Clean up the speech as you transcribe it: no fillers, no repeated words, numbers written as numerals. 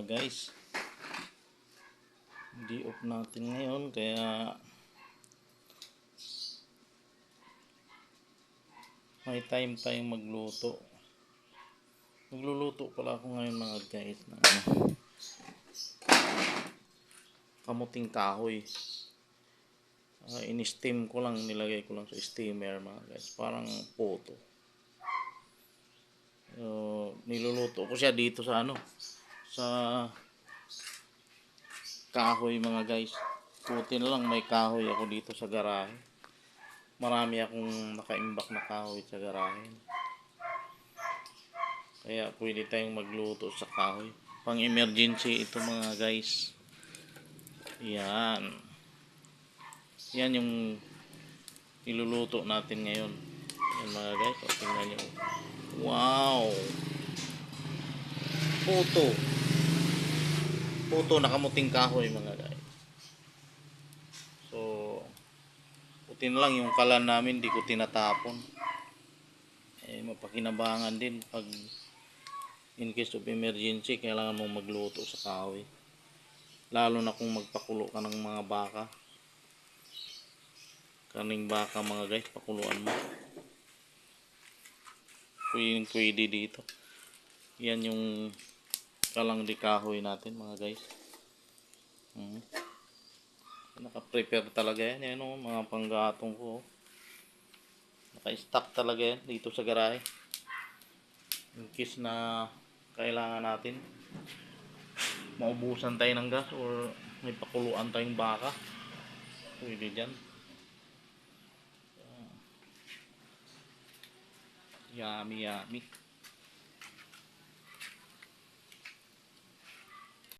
guys. Hindi off natin ngayon kaya may time tayong magluto. Magluluto pala ako ngayon mga guys ng kamuting kahoy. In-steam ko lang, nilagay ko lang sa steamer mga guys, parang poto. Niluluto ko siya dito sa sa kahoy mga guys. Puti na lang may kahoy ako dito sa garahe. Marami akong nakaimbak na kahoy sa garahe. Kaya pwede tayong magluto sa kahoy. Pang emergency ito mga guys. Yan. Yan yung niluluto natin ngayon. Yan mga guys. O, tingnan nyo. Wow! Puto na kamuting kahoy mga guys. So, puti na lang yung kalan namin. Di ko tinatapon. Mapakinabangan din pag in case of emergency kailangan mong magluto sa kahoy, lalo na kung magpakulo ka ng mga baka, kaning baka mga guys, pakuluan mo, pwede dito. Yan yung kalang di kahoy natin mga guys. Naka-prepare talaga yan, mga panggatong ko. Naka-stock talaga yan dito sa garahe in case na kailangan natin, maubusan tayo ng gas or may pakuluan tayong baka, pwede dyan. Yummy.